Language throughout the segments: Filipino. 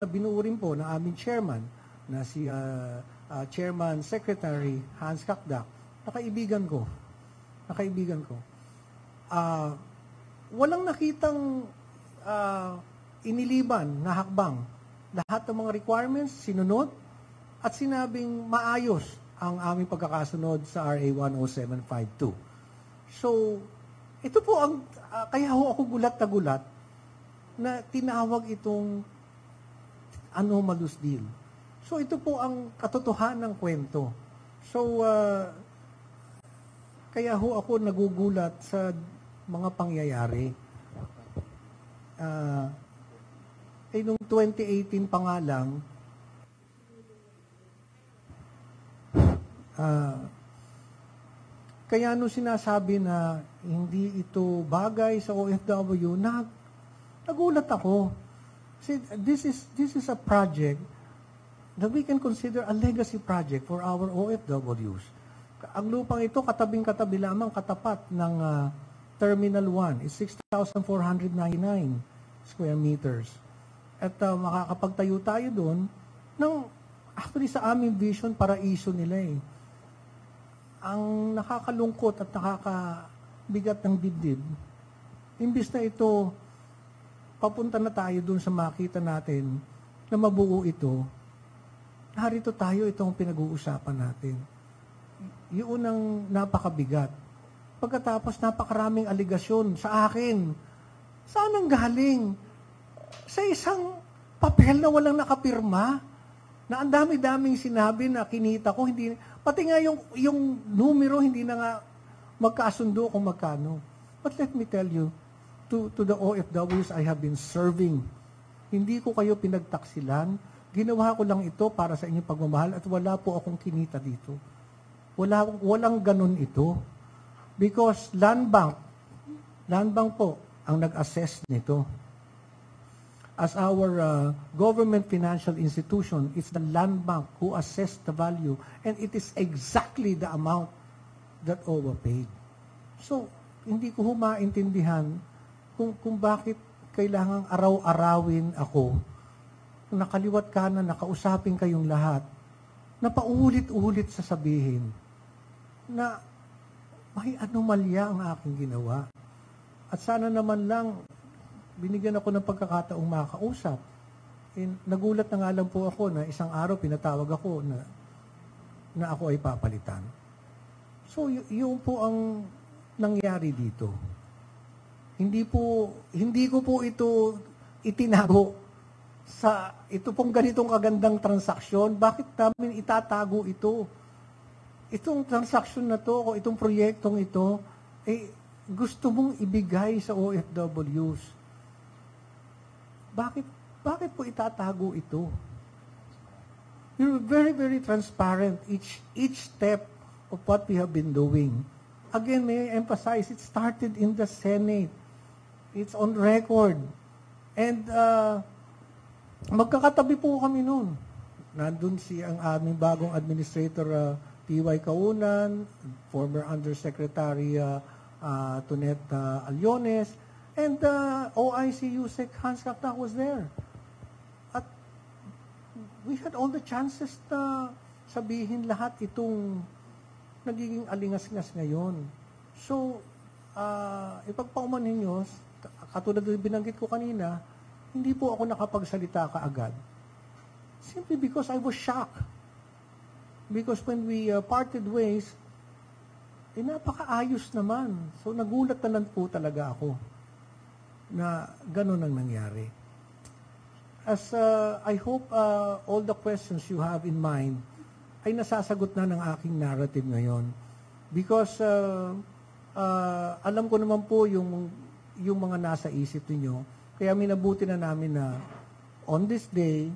binuo rin po ng aming chairman na si Chairman Secretary Hans Kakdak, nakaibigan ko. Walang nakitang iniliban na hakbang. Lahat ng mga requirements sinunod at sinabing maayos ang aming pagkakasunod sa RA 10752. So, ito po ang, kaya ako gulat na gulat na tinawag itong anomalous deal. So, ito po ang katotohanan ng kwento. So, kaya ako nagugulat sa mga pangyayari. Noong 2018 pa nga lang, kaya nung sinasabi na hindi ito bagay sa OFW, nagulat ako. See, this is a project that we can consider a legacy project for our OFWs. Ang lupang ito, katabing-katabi lamang katapat ng Terminal 1 is 6,499 square meters. At makakapagtayo tayo doon ng, actually sa aming vision, paraiso nila eh. Ang nakakalungkot at nakakabigat ng dibdib, imbis na ito, papunta na tayo doon sa makita natin na mabuo ito, narito tayo, itong pinag-uusapan natin. Yun ang napakabigat. Pagkatapos napakaraming aligasyon sa akin. Saan ang galing? Sa isang papel na walang nakapirma, na ang dami-daming sinabi na kinita ko, hindi, pati nga yung numero hindi na nga magkasundo kung magkano. But let me tell you, to the OFWs I have been serving, hindi ko kayo pinagtaksilan, ginawa ko lang ito para sa inyong pagmamahal at wala po akong kinita dito. Walang ganun ito. Because Land Bank po ang nag-assess nito. As our government financial institution, it's the Land Bank who assessed the value and it is exactly the amount that OWA paid. So, hindi ko maintindihan kung bakit kailangang araw-arawin ako, nakaliwat kanan, nakausapin kayong lahat, na paulit-ulit sasabihin na may anomalya ang aking ginawa. At sana naman lang, binigyan ako ng pagkakataong makakausap. Nagulat na nga lang po ako na isang araw pinatawag ako na ako ay papalitan. So, yun po ang nangyari dito. Hindi ko po ito itinago sa ito pong ganitong kagandang transaksyon. Bakit namin itatago ito? Itong transaksyon na to, o itong proyektong ito, gusto mong ibigay sa OFWs. Bakit po itatago ito? You're very, very transparent each step of what we have been doing. Again, may I emphasize, it started in the Senate. It's on record. And magkakatabi po kami noon. Nandun ang aming bagong administrator, T.Y. Kaunan, former Undersecretary Tonet Aliones, and OIC USEC Hans Kakdak was there. At we had all the chances na sabihin lahat itong nagiging alingas-ngas ngayon. So, ipagpauman ninyo, katulad ng binanggit ko kanina, hindi po ako nakapagsalita kaagad. Simply because I was shocked. Because when we parted ways, napakaayos naman. So, nagulat na lang po talaga ako na gano'n ang nangyari. As I hope all the questions you have in mind ay nasasagot na ng aking narrative ngayon. Because alam ko naman po yung mga nasa isip niyo. Kaya minabuti na namin na on this day,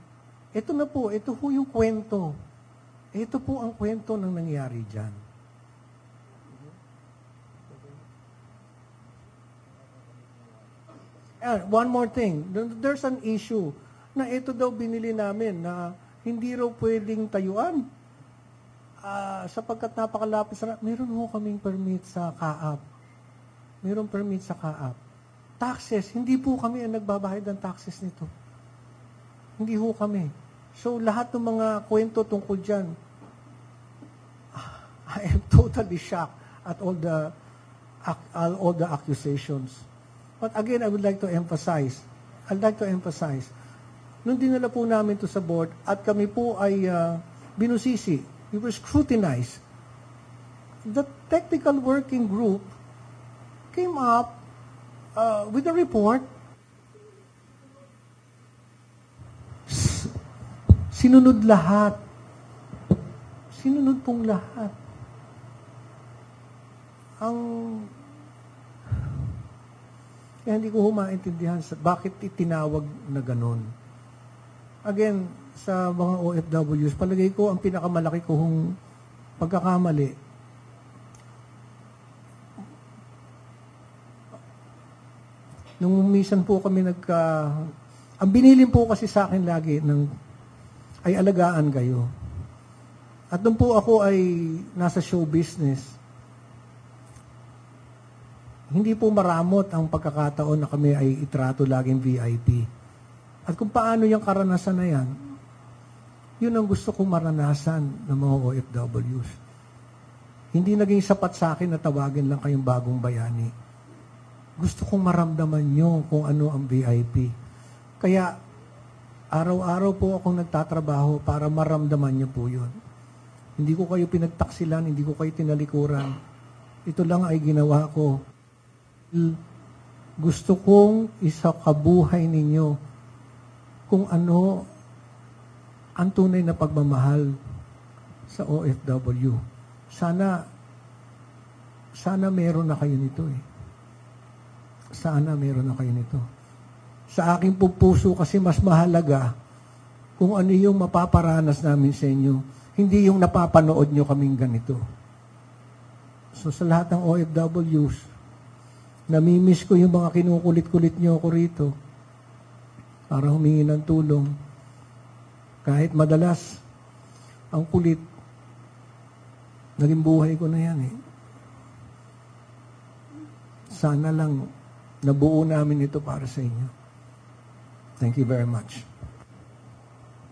ito po yung kwento. Ito po ang kwento ng nangyari dyan. One more thing. There's an issue na ito daw binili namin na hindi raw pwedeng tayuan. Sapagkat napakalapit sa... Meron ho kaming permit sa CAAP. Meron permit sa CAAP. Taxes, hindi po kami ang nagbabayad ng taxes nito. Hindi ho kami. So lahat ng mga kwento tungkol dyan, I am totally shocked at all the accusations. But again, I'd like to emphasize, nung dinala po namin to sa board at kami po ay binusisi, we were scrutinized. The technical working group came up with a report. Sinunod lahat. Sinunod pong lahat. Kaya hindi ko maintindihan bakit itinawag na ganon. Again, sa mga OFWs, palagay ko ang pinakamalaki kong pagkakamali, nung minsan po kami ang binilin po kasi sa akin lagi ay alagaan kayo. At nung po ako ay nasa show business, hindi po maramot ang pagkakataon na kami ay itrato laging VIP. At kung paano yung karanasan na yan, yun ang gusto kong maranasan ng mga OFWs. Hindi naging sapat sa akin na tawagin lang kayong bagong bayani. Gusto kong maramdaman nyo kung ano ang VIP. Kaya, araw-araw po akong nagtatrabaho para maramdaman nyo po yun. Hindi ko kayo pinagtaksilan, hindi ko kayo tinalikuran. Ito lang ay ginawa ko. Gusto kong isakabuhay ninyo kung ano ang tunay na pagmamahal sa OFW. Sana meron na kayo nito eh. Sana meron na kayo nito. Sa aking puso kasi mas mahalaga kung ano yung mapaparanas namin sa inyo, hindi yung napapanood nyo kaming ganito. So sa lahat ng OFWs, namimiss ko yung mga kinukulit-kulit nyo ako rito para humingi ng tulong. Kahit madalas, ang kulit, naging buhay ko na yan eh. Sana lang nabuo namin ito para sa inyo. Thank you very much.